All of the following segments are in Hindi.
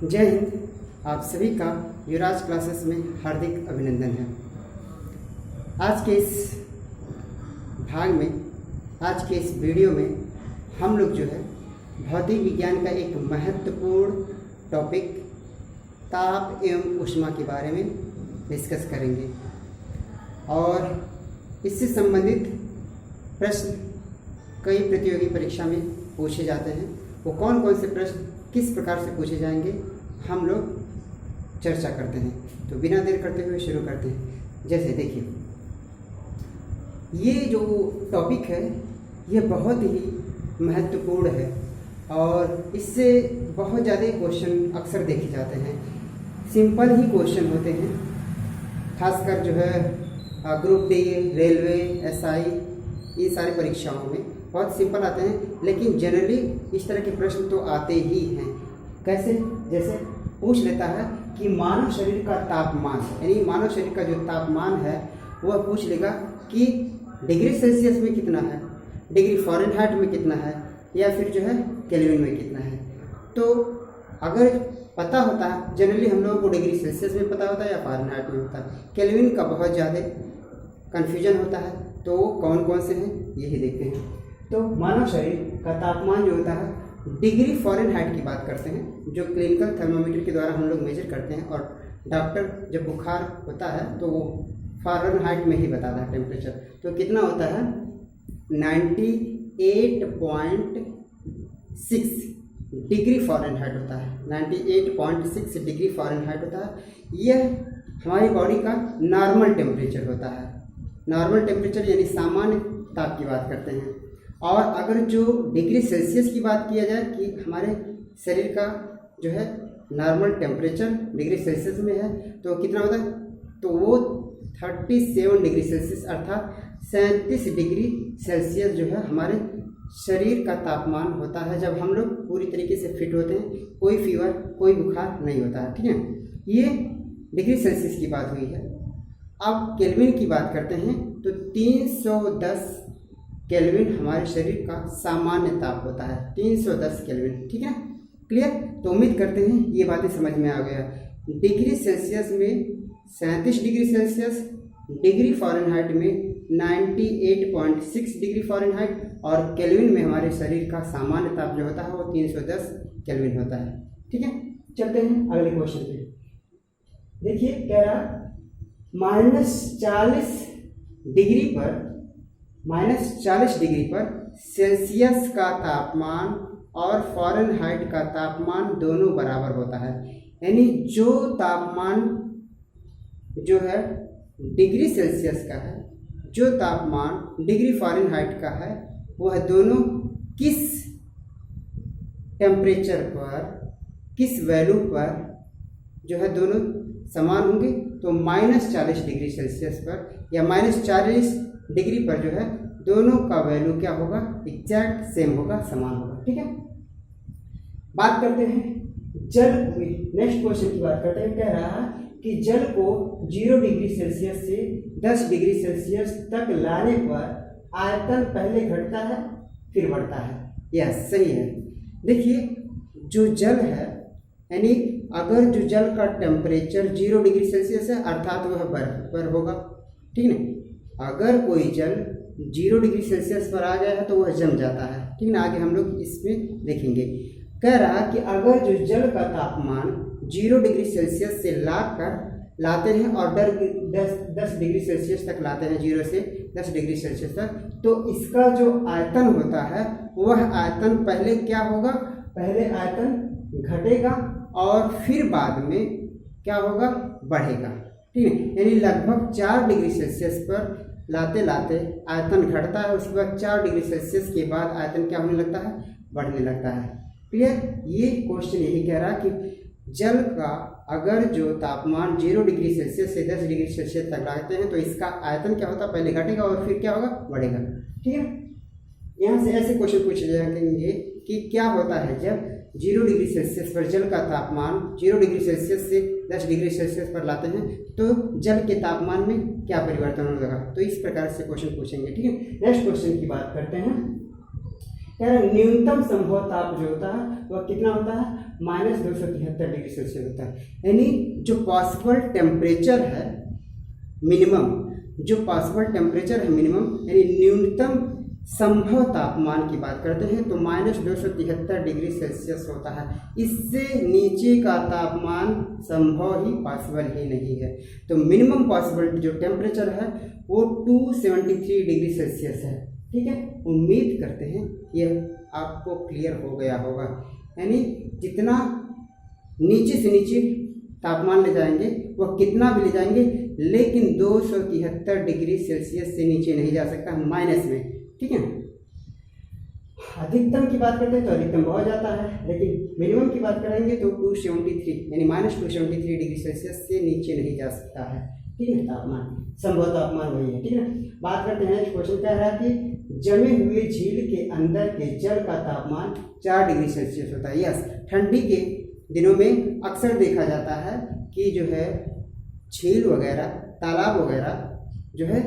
जय हिंद। आप सभी का युवराज क्लासेस में हार्दिक अभिनंदन है। आज के इस भाग में, आज के इस वीडियो में हम लोग जो है भौतिक विज्ञान का एक महत्वपूर्ण टॉपिक ताप एवं ऊष्मा के बारे में डिस्कस करेंगे और इससे संबंधित प्रश्न कई प्रतियोगी परीक्षा में पूछे जाते हैं। वो कौन कौन से प्रश्न किस प्रकार से पूछे जाएंगे हम लोग चर्चा करते हैं। तो बिना देर करते हुए शुरू करते हैं। जैसे देखिए, ये जो टॉपिक है ये बहुत ही महत्वपूर्ण है और इससे बहुत ज़्यादा क्वेश्चन अक्सर देखे जाते हैं। सिंपल ही क्वेश्चन होते हैं, खासकर जो है ग्रुप डी, रेलवे, एसआई, ये सारी परीक्षाओं में बहुत सिंपल आते हैं। लेकिन जनरली इस तरह के प्रश्न तो आते ही हैं। कैसे? जैसे पूछ लेता है कि मानव शरीर का तापमान, यानी मानव शरीर का जो तापमान है वह पूछ लेगा कि डिग्री सेल्सियस में कितना है, डिग्री फ़ारेनहाइट में कितना है, या फिर जो है केल्विन में कितना है। तो अगर पता होता है, जनरली हम लोगों को डिग्री सेल्सियस में पता होता है या फ़ारेनहाइट में होता है। केल्विन का बहुत ज़्यादा कन्फ्यूजन होता है। तो कौन कौन से हैं यही देखते हैं। तो मानव शरीर का तापमान जो होता है डिग्री फ़ारेनहाइट की बात करते हैं, जो क्लिनिकल थर्मामीटर के द्वारा हम लोग मेजर करते हैं। और डॉक्टर जब बुखार होता है तो वो फ़ारेनहाइट में ही बताता है टेम्परेचर। तो कितना होता है? 98.6 डिग्री फ़ारेनहाइट होता है। 98.6 डिग्री फ़ारेनहाइट होता है। यह हमारी बॉडी का नॉर्मल टेम्परेचर होता है। नॉर्मल टेम्परेचर यानी सामान्य ताप की बात करते हैं। और अगर जो डिग्री सेल्सियस की बात किया जाए कि हमारे शरीर का जो है नॉर्मल टेम्परेचर डिग्री सेल्सियस में है तो कितना होता है? तो वो 37 डिग्री सेल्सियस अर्थात 37 डिग्री सेल्सियस जो है हमारे शरीर का तापमान होता है जब हम लोग पूरी तरीके से फिट होते हैं, कोई फीवर, कोई बुखार नहीं होता है। ठीक है, ये डिग्री सेल्सियस की बात हुई है। अब केल्विन की बात करते हैं तो 310 केल्विन हमारे शरीर का सामान्य ताप होता है। 310 केल्विन। ठीक है, क्लियर? तो उम्मीद करते हैं ये बातें समझ में आ गया। डिग्री सेल्सियस में 37 डिग्री सेल्सियस, डिग्री फ़ारेनहाइट में 98.6 डिग्री फ़ारेनहाइट और केल्विन में हमारे शरीर का सामान्य ताप जो होता है वो 310 केल्विन होता है। ठीक है, चलते हैं अगले क्वेश्चन पे। देखिए, कह रहा -40 डिग्री पर सेल्सियस का तापमान और फ़ारेनहाइट का तापमान दोनों बराबर होता है। यानी जो तापमान जो है डिग्री सेल्सियस का है, जो तापमान डिग्री फ़ारेनहाइट का है, वह दोनों किस टेम्परेचर पर, किस वैल्यू पर जो है दोनों समान होंगे। तो -40 डिग्री सेल्सियस पर या -40 डिग्री पर जो है दोनों का वैल्यू क्या होगा? एग्जैक्ट सेम होगा, समान होगा। ठीक है, बात करते हैं जल की। नेक्स्ट क्वेश्चन की बात करते हैं। कह रहा है कि जल को 0 डिग्री सेल्सियस से 10 डिग्री सेल्सियस तक लाने पर आयतन पहले घटता है फिर बढ़ता है। यस, सही है। देखिए, जो जल है, यानी अगर जो जल का टेम्परेचर 0 डिग्री सेल्सियस है अर्थात वह बर्फ पर होगा। ठीक है, अगर कोई जल 0 डिग्री सेल्सियस पर आ गया है तो वह जम जाता है। ठीक है, आगे हम लोग इसमें देखेंगे। कह रहा कि अगर जो जल का तापमान 0 डिग्री सेल्सियस से लाते हैं और 10 डिग्री सेल्सियस तक लाते हैं, 0 से 10 डिग्री सेल्सियस तक, तो इसका जो आयतन होता है वह आयतन पहले क्या होगा? पहले आयतन घटेगा और फिर बाद में क्या होगा? बढ़ेगा। ठीक है, यानी लगभग 4 डिग्री सेल्सियस पर लाते लाते आयतन घटता है, उसके बाद 4 डिग्री सेल्सियस के बाद आयतन क्या होने लगता है? बढ़ने लगता है। क्लियर? ये क्वेश्चन यही कह रहा कि जल का अगर जो तापमान 0 डिग्री सेल्सियस से 10 डिग्री सेल्सियस तक लाते हैं तो इसका आयतन क्या होता है? पहले घटेगा और फिर क्या होगा? बढ़ेगा। ठीक है, यहाँ से ऐसे क्वेश्चन पूछे जाएंगे कि क्या होता है जब 0 डिग्री सेल्सियस पर जल का तापमान 0 डिग्री सेल्सियस से 10 डिग्री सेल्सियस पर लाते हैं तो जल के तापमान में क्या परिवर्तन होने लगा। तो इस प्रकार से क्वेश्चन पूछेंगे। ठीक है, नेक्स्ट क्वेश्चन की बात करते हैं। कह रहे न्यूनतम संभव ताप जो होता है वह कितना होता है? -273 डिग्री सेल्सियस होता है। यानी जो पॉसिबल टेम्परेचर है मिनिमम, जो पॉसिबल टेम्परेचर है मिनिमम यानी न्यूनतम संभव तापमान की बात करते हैं तो -273 डिग्री सेल्सियस होता है। इससे नीचे का तापमान संभव ही पॉसिबल ही नहीं है। तो मिनिमम पॉसिबल जो टेम्परेचर है वो 273 डिग्री सेल्सियस है। ठीक है, उम्मीद करते हैं यह आपको क्लियर हो गया होगा। यानी जितना नीचे से नीचे तापमान ले जाएंगे वह कितना भी ले जाएंगे, लेकिन 273 डिग्री सेल्सियस से नीचे नहीं जा सकता माइनस में। ठीक है, अधिकतम की बात करते हैं तो अधिकतम बहुत जाता है, लेकिन मिनिमम की बात करेंगे तो 273 यानी -273 डिग्री सेल्सियस से नीचे नहीं जा सकता है। ठीक है, तापमान संभव तापमान वही है। ठीक है, बात करते हैं नेक्स्ट क्वेश्चन क्या है कि जमे हुए झील के अंदर के जल का तापमान 4 डिग्री सेल्सियस होता है। यस, ठंडी के दिनों में अक्सर देखा जाता है कि जो है झील वगैरह तालाब वगैरह जो है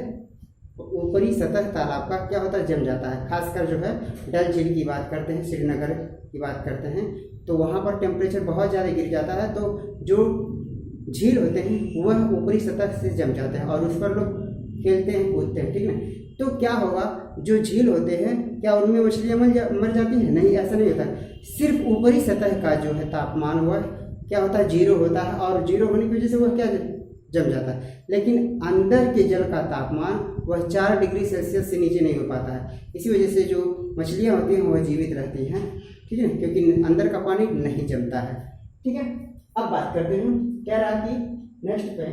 ऊपरी सतह तालाब का क्या होता है, जम जाता है। खासकर जो है डल झील की बात करते हैं, श्रीनगर की बात करते हैं तो वहाँ पर टेम्परेचर बहुत ज़्यादा गिर जाता है, तो जो झील होते हैं वह ऊपरी सतह से जम जाते हैं और उस पर लोग खेलते हैं कूदते हैं। ठीक है, तो क्या होगा, जो झील होते हैं क्या उनमें मछलियाँ मर जाती हैं? नहीं, ऐसा नहीं होता। सिर्फ ऊपरी सतह का जो है तापमान वह क्या होता है, 0 होता है और 0 होने की वजह से वह क्या जम जाता है। लेकिन अंदर के जल का तापमान वह 4 डिग्री सेल्सियस से नीचे नहीं हो पाता है। इसी वजह से जो मछलियाँ होती हैं वह जीवित रहती हैं। ठीक है, क्योंकि अंदर का पानी नहीं जमता है। ठीक है, अब बात करते हैं क्या रहा कि नेक्स्ट पे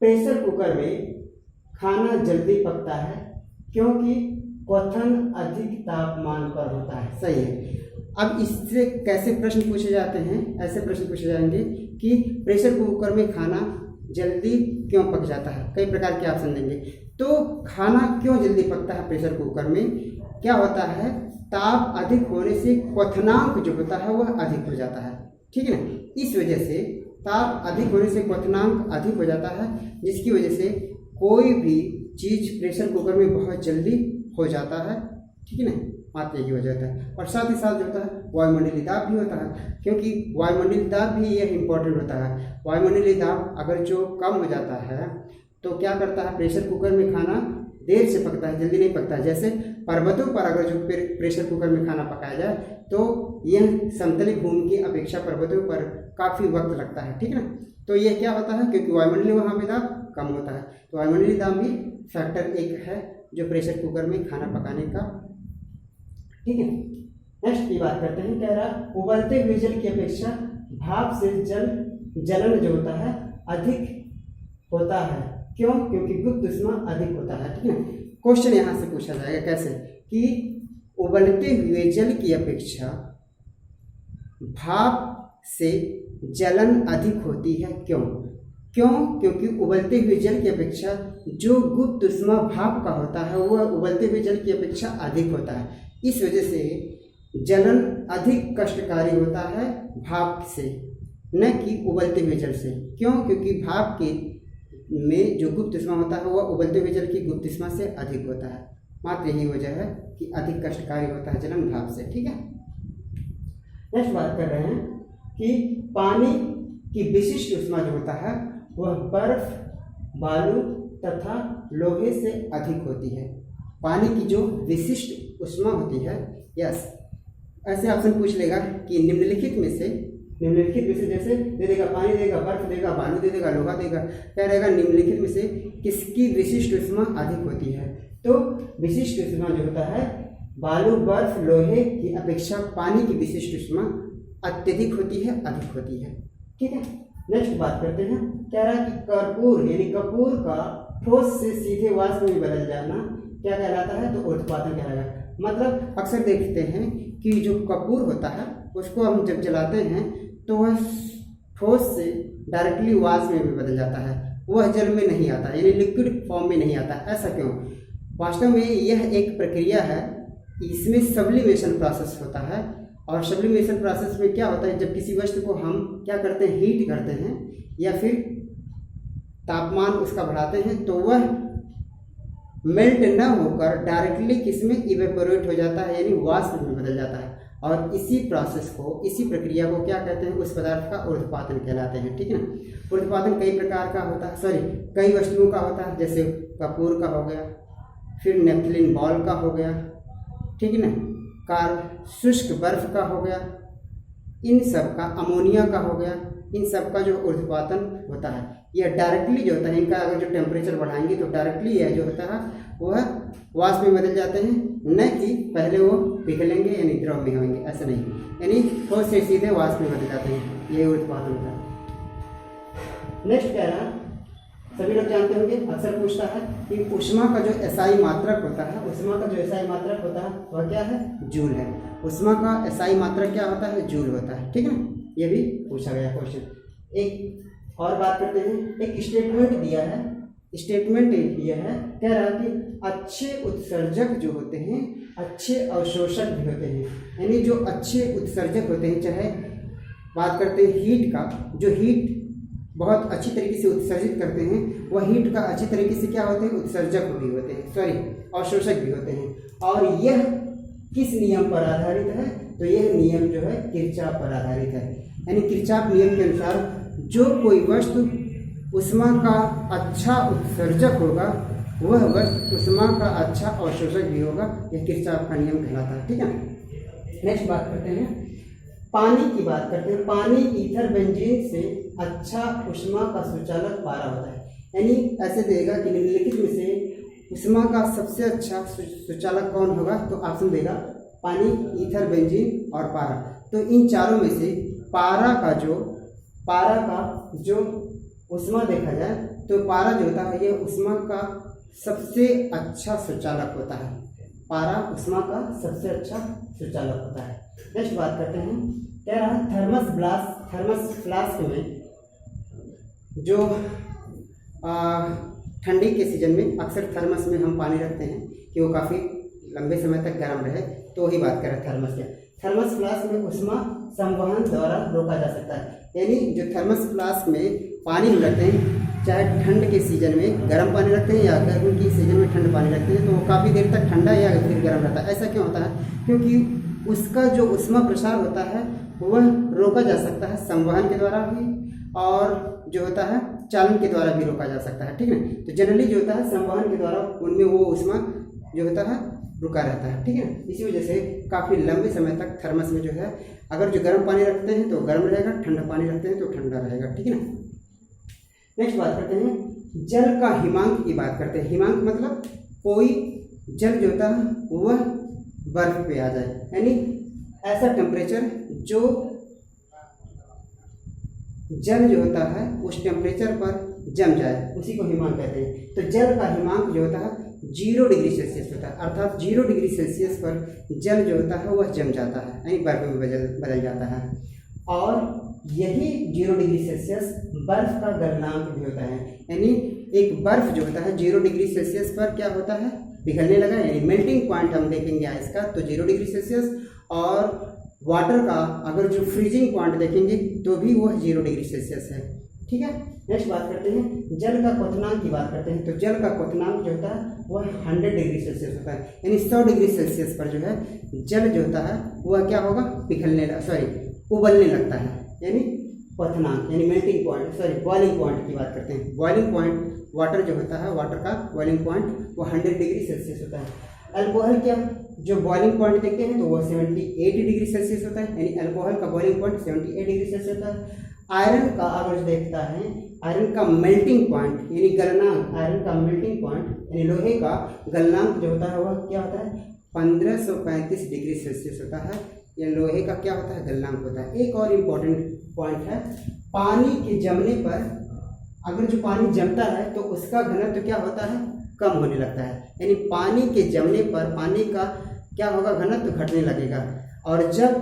प्रेशर कुकर में खाना जल्दी पकता है क्योंकि क्वथन अधिक तापमान पर होता है। सही है। अब इससे कैसे प्रश्न पूछे जाते हैं, ऐसे प्रश्न पूछे जाएंगे कि प्रेशर कुकर में खाना जल्दी क्यों पक जाता है। कई प्रकार के ऑप्शन देंगे। तो खाना क्यों जल्दी पकता है प्रेशर कुकर में, क्या होता है, ताप अधिक होने से क्वथनांक जो होता है वह अधिक हो जाता है। ठीक है ना, इस वजह से ताप अधिक होने से क्वथनांक अधिक हो जाता है, जिसकी वजह से कोई भी चीज़ प्रेशर कुकर में बहुत जल्दी हो जाता है। ठीक है ना, मात्र यही वजह होता है। और साथ ही साथ जो होता है वायुमंडलीय दाब भी होता है, क्योंकि वायुमंडलीय दाब भी यह इम्पोर्टेंट होता है। वायुमंडलीय दाब अगर जो कम हो जाता है तो क्या करता है, प्रेशर कुकर में खाना देर से पकता है, जल्दी नहीं पकता है। जैसे पर्वतों पर अगर जो प्रेशर कुकर में खाना पकाया जाए तो यह समतली भूमि की अपेक्षा पर्वतों पर काफ़ी वक्त लगता है। ठीक है ना, तो यह क्या होता है, क्योंकि वायुमंडलीय वहाँ पे दाब कम होता है। तो वायुमंडलीय दाब भी फैक्टर एक है जो प्रेशर कुकर में खाना पकाने का। ठीक है, नेक्स्ट की बात करते हैं। कह रहा उबलते हुए जल की अपेक्षा भाप से जलन जो होता है अधिक होता है। क्यों? क्योंकि गुप्त ऊष्मा अधिक होता है। ठीक है, क्वेश्चन यहाँ से पूछा जाएगा कैसे कि उबलते हुए जल की अपेक्षा भाप से जलन अधिक होती है। क्यों? क्योंकि उबलते हुए जल की अपेक्षा जो गुप्त ऊष्मा भाप का होता है वह उबलते हुए जल की अपेक्षा अधिक होता है। इस वजह से जलन अधिक कष्टकारी होता है भाप से, न कि उबलते हुए जल से। क्यों? क्योंकि भाप के में जो गुप्त ऊष्मा होता है वह उबलते हुए जल की गुप्त ऊष्मा से अधिक होता है। मात्र यही वजह है कि अधिक कष्टकारी होता है जलन भाप से। ठीक है, नेक्स्ट बात कर रहे हैं कि पानी की विशिष्ट ऊष्मा जो होता है वह बर्फ, बालू तथा लोहे से अधिक होती है। पानी की जो विशिष्ट ऊष्मा होती है, यस, ऐसे ऑप्शन पूछ लेगा कि निम्नलिखित में से जैसे दे देगा पानी देगा, बर्फ देगा, बालू दे देगा, लोहा देगा, क्या रहेगा, निम्नलिखित में से किसकी विशिष्ट ऊष्मा अधिक होती है। तो विशिष्ट ऊष्मा जो होता है बालू, बर्फ, लोहे की अपेक्षा पानी की विशिष्ट ऊष्मा अत्यधिक होती है, अधिक होती है। ठीक है, नेक्स्ट बात करते हैं। कह रहा है कि कर्पूर यानी कपूर का ठोस से सीधे वाष्प में बदल जाना क्या कहलाता है, तो ऊर्ध्वपातन कहलाएगा। मतलब अक्सर देखते हैं कि जो कपूर होता है उसको हम जब जलाते हैं तो वह ठोस से डायरेक्टली वाष्प में भी बदल जाता है, वह जल में नहीं आता, यानी लिक्विड फॉर्म में नहीं आता। ऐसा क्यों? वास्तव में यह एक प्रक्रिया है, इसमें सब्लिमेशन प्रोसेस होता है। और सब्लिमेशन प्रोसेस में क्या होता है, जब किसी वस्तु को हम क्या करते हैं, हीट करते हैं या फिर तापमान उसका बढ़ाते हैं तो वह मेल्ट न होकर डायरेक्टली किसमें इवेपोरेट हो जाता है, यानी वाष्प में बदल जाता है। और इसी प्रोसेस को, इसी प्रक्रिया को क्या कहते हैं, उस पदार्थ का ऊर्ध्वपातन कहलाते हैं। ठीक है ना। ऊर्ध्वपातन कई प्रकार का होता है, कई वस्तुओं का होता है, जैसे कपूर का हो गया, फिर नेपथलीन बॉल का हो गया, ठीक है ना, शुष्क बर्फ का हो गया, इन सब का, अमोनिया का हो गया, इन सब का जो ऊर्ध्वपातन होता है, यह डायरेक्टली जो होता है, इनका अगर जो टेम्परेचर बढ़ाएंगे तो डायरेक्टली यह जो होता है वह वाष्प में बदल जाते हैं, न कि पहले वो पिघलेंगे यानी द्रव में होंगे, ऐसा नहीं, यानी ठोस से सीधे वाष्प में बदल जाते हैं, ये ऊर्ध्वपातन होता है। नेक्स्ट क्या है, सभी लोग जानते होंगे, अक्सर पूछता है कि ऊष्मा का जो एसआई मात्रक होता है, ऊष्मा का जो एसआई मात्रक होता है वह क्या है, जूल है। ऊष्मा का एसआई मात्रक क्या होता है, जूल होता है। ठीक है ना, ये भी पूछा गया क्वेश्चन। एक और बात करते हैं, एक स्टेटमेंट दिया है, स्टेटमेंट दिया है, कह रहा है कि अच्छे उत्सर्जक जो होते हैं अच्छे अवशोषक भी होते हैं, यानी जो अच्छे उत्सर्जक होते हैं, चाहे बात करते हैं हीट का, जो हीट बहुत अच्छी तरीके से उत्सर्जित करते हैं, वह हीट का अच्छी तरीके से क्या होते हैं, उत्सर्जक भी होते हैं, अवशोषक भी होते हैं। और यह किस नियम पर आधारित है, तो यह नियम जो है किरचॉफ पर आधारित है, यानी किरचॉफ नियम के अनुसार जो कोई वस्तु ऊष्मा का अच्छा उत्सर्जक होगा वह वस्तु ऊष्मा का अच्छा अवशोषक भी होगा, यह किरचॉफ का नियम कहलाता है। ठीक है। नेक्स्ट बात करते हैं, पानी की बात करते हैं। पानी ईथर बेंजीन से अच्छा ऊष्मा का सुचालक पारा होता है, यानी ऐसे देगा कि निम्नलिखित में से ऊष्मा का सबसे अच्छा सुचालक कौन होगा, तो ऑप्शन देगा पानी, ईथर बेंजीन और पारा। तो इन चारों में से पारा का जो ऊष्मा देखा जाए तो पारा जो होता है ये ऊष्मा का सबसे अच्छा सुचालक होता है, पारा ऊष्मा का सबसे अच्छा सुचालक होता है। नेक्स्ट बात करते हैं, कह रहा है थर्मस फ्लास्क में जो ठंडी के सीजन में अक्सर थर्मस में हम पानी रखते हैं कि वो काफ़ी लंबे समय तक गर्म रहे, तो वही बात कर रहे हैं थर्मस के। थर्मस फ्लास्क में ऊष्मा संवहन द्वारा रोका जा सकता है, यानी जो थर्मस फ्लास्क में पानी हम रखते हैं, चाहे ठंड के सीजन में गर्म पानी रखते हैं या गर्मी के सीजन में ठंड पानी रखते हैं, तो वो काफ़ी देर तक ठंडा या फिर गर्म रहता है। ऐसा क्यों होता है, क्योंकि उसका जो ऊष्मा प्रसार होता है वह रोका जा सकता है संवहन के द्वारा भी, और जो होता है चालन के द्वारा भी रोका जा सकता है। ठीक है। तो जनरली जो होता है संवहन के द्वारा उनमें वो ऊष्मा जो होता है रुका रहता है। ठीक है। इसी वजह से काफ़ी लंबे समय तक थर्मस में जो है, अगर जो गर्म पानी रखते हैं तो गर्म रहेगा, ठंडा पानी रखते हैं तो ठंडा रहेगा। ठीक है ना। नेक्स्ट बात करते हैं, जल का हिमांक की बात करते हैं। हिमांक मतलब कोई जल जो होता है वह बर्फ पे आ जाए, यानी ऐसा टेम्परेचर जो जल जो होता है उस टेम्परेचर पर जम जाए, उसी को हिमांक कहते हैं। तो जल का हिमांक जो होता है 0 डिग्री सेल्सियस होता है, अर्थात 0 डिग्री सेल्सियस पर जल जो होता है वह जम जाता है, यानी बर्फ में बदल जाता है। और यही 0 डिग्री सेल्सियस बर्फ का गलनांक भी होता है, यानी एक बर्फ जो होता है 0 डिग्री सेल्सियस पर क्या होता है, पिघलने लगा, यानी मेल्टिंग पॉइंट हम देखेंगे आइस का तो 0 डिग्री सेल्सियस, और वाटर का अगर जो फ्रीजिंग पॉइंट देखेंगे तो भी वह 0 डिग्री सेल्सियस है। ठीक है। नेक्स्ट बात करते हैं, जल का क्वथनांक की बात करते हैं। तो जल का क्वथनांक जो होता है वह 100 डिग्री सेल्सियस होता है, यानी 100 डिग्री सेल्सियस पर जो है जल जो होता है वह क्या होगा, उबलने लगता है, यानी क्वथनांक यानी मेल्टिंग पॉइंट, बॉइलिंग पॉइंट की बात करते हैं। बॉइलिंग पॉइंट वाटर जो होता है, वाटर का बॉइलिंग पॉइंट वो 100 डिग्री सेल्सियस होता है। अल्कोहल क्या जो बॉइलिंग पॉइंट देखते हैं तो वह 78 डिग्री सेल्सियस होता है, यानी अल्कोहल का बॉइलिंग पॉइंट 78 डिग्री सेल्सियस होता है। आयरन का अगर जो देखता है, आयरन का मेल्टिंग पॉइंट यानी गलनांक, आयरन का मेल्टिंग पॉइंट यानी लोहे का गलनांक जो होता है वह क्या होता है, 1535 डिग्री सेल्सियस होता है, या लोहे का क्या होता है, गलनांक होता है। एक और इम्पोर्टेंट पॉइंट है, पानी के जमने पर अगर जो पानी जमता है तो उसका घनत्व क्या होता है, कम होने लगता है, यानी पानी के जमने पर पानी का क्या होगा, घनत्व घटने लगेगा। और जब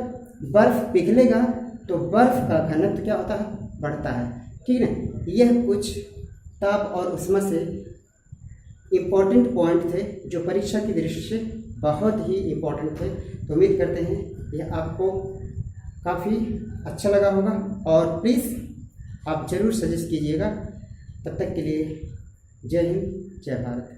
बर्फ पिघलेगा तो बर्फ का घनत्व क्या होता है, बढ़ता है। ठीक है। यह कुछ ताप और ऊष्मा से इम्पोर्टेंट पॉइंट थे जो परीक्षा की दृष्टि से बहुत ही इम्पोर्टेंट थे। तो उम्मीद करते हैं यह आपको काफ़ी अच्छा लगा होगा, और प्लीज़ आप ज़रूर सजेस्ट कीजिएगा। तब तक के लिए जय हिंद, जय भारत।